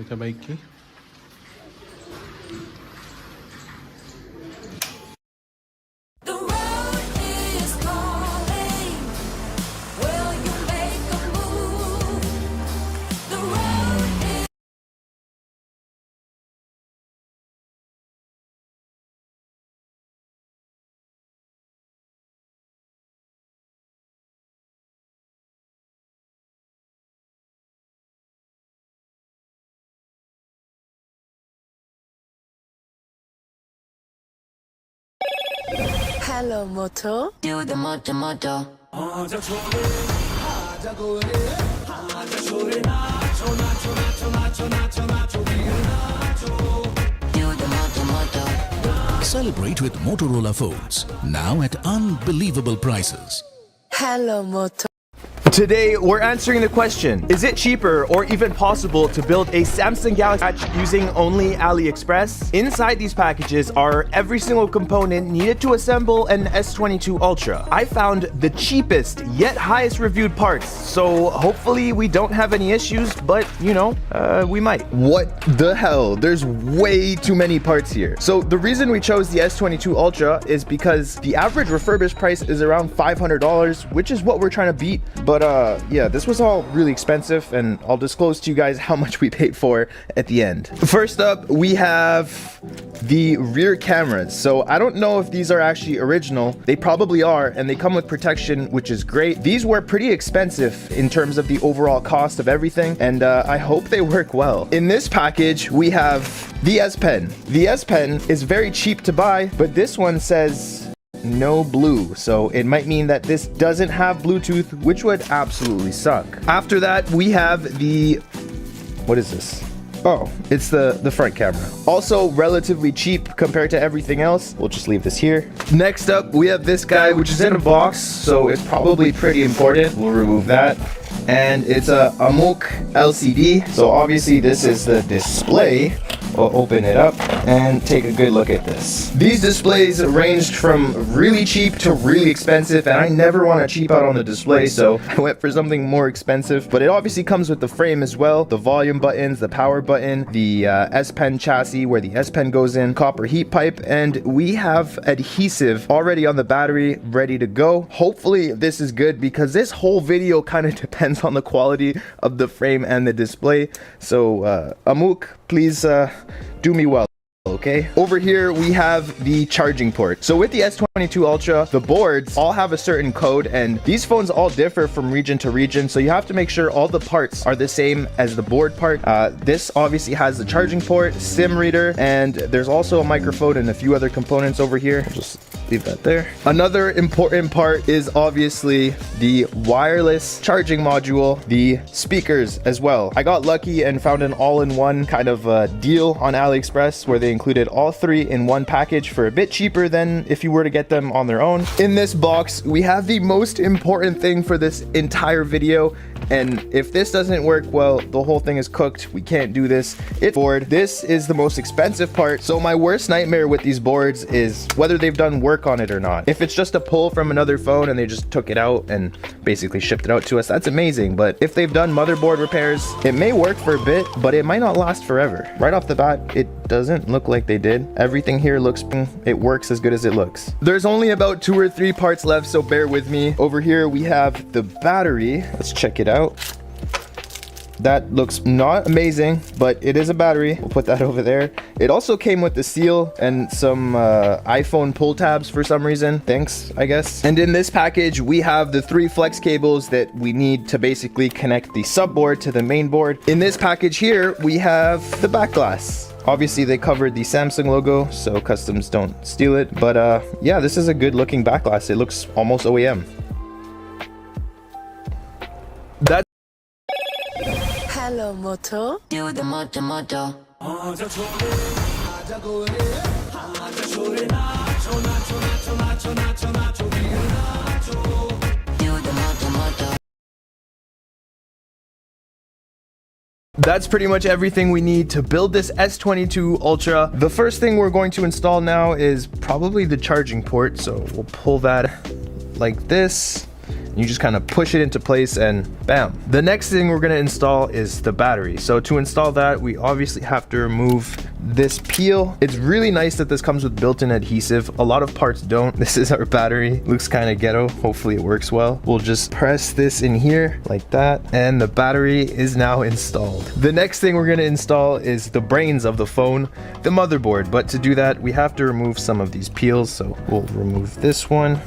kita baiki. Hello, Moto. Do the moto. Celebrate with Motorola phones, now at unbelievable prices. Hello, Moto. Today, we're answering the question, is it cheaper or even possible to build a Samsung Galaxy Watch using only AliExpress? Inside these packages are every single component needed to assemble an S22 Ultra. I found the cheapest yet highest reviewed parts, so hopefully we don't have any issues, but you know, we might. What the hell? There's way too many parts here. So the reason we chose the S22 Ultra is because the average refurbished price is around $500, which is what we're trying to beat, but yeah, this was all really expensive, and I'll disclose to you guys how much we paid for at the end. First up, we have the rear cameras. So I don't know if these are actually original. They probably are, and they come with protection, which is great. These were pretty expensive in terms of the overall cost of everything, and I hope they work well. In this package, we have the S Pen. The S Pen is very cheap to buy, but this one says no blue, so it might mean that this doesn't have Bluetooth, which would absolutely suck. After that, we have the, what is this? Oh, it's the front camera. Also relatively cheap compared to everything else. We'll just leave this here. Next up, we have this guy, which is in a box, so it's probably pretty important. We'll remove that. And it's a AMOLED LCD. So obviously this is the display. We'll open it up and take a good look at this. These displays ranged from really cheap to really expensive, and I never want to cheap out on the display, so I went for something more expensive. But it obviously comes with the frame as well, the volume buttons, the power button, the S Pen chassis where the S Pen goes in, copper heat pipe, and we have adhesive already on the battery ready to go. Hopefully this is good, because this whole video kind of depends on the quality of the frame and the display. So Amuk, please do me well. Okay, over here we have the charging port. So with the S22 Ultra, the boards all have a certain code, and these phones all differ from region to region, so you have to make sure all the parts are the same as the board part. This obviously has the charging port, SIM reader, and there's also a microphone and a few other components over here. I'll just leave that there. Another important part is obviously the wireless charging module, the speakers as well. I got lucky and found an all-in-one kind of deal on AliExpress where they included all three in one package for a bit cheaper than if you were to get them on their own. In this box, we have the most important thing for this entire video, and if this doesn't work, well, the whole thing is cooked. We can't do this. It's board. This is the most expensive part. So my worst nightmare with these boards is whether they've done work on it or not. If it's just a pull from another phone and they just took it out and basically shipped it out to us, that's amazing. But if they've done motherboard repairs, it may work for a bit, but it might not last forever. Right off the bat, it doesn't look like they did. Everything here looks, it works as good as it looks. There's only about 2 or 3 parts left, so bear with me. Over here we have the battery. Let's check it out. That looks not amazing, but it is a battery. We'll put that over there. It also came with the seal and some iPhone pull tabs for some reason. Thanks, I guess. And in this package, we have the 3 flex cables that we need to basically connect the subboard to the main board. In this package here, we have the back glass. Obviously, they covered the Samsung logo, so customs don't steal it. But yeah, this is a good looking back glass. It looks almost OEM. That's Hello, Moto. Do the moto. That's pretty much everything we need to build this S22 Ultra. The first thing we're going to install now is probably the charging port. So we'll pull that like this. You just kind of push it into place and bam. The next thing we're going to install is the battery. So to install that, we obviously have to remove this peel. It's really nice that this comes with built-in adhesive. A lot of parts don't. This is our battery. Looks kind of ghetto. Hopefully it works well. We'll just press this in here like that, and the battery is now installed. The next thing we're going to install is the brains of the phone, the motherboard. But to do that, we have to remove some of these peels. So we'll remove this one,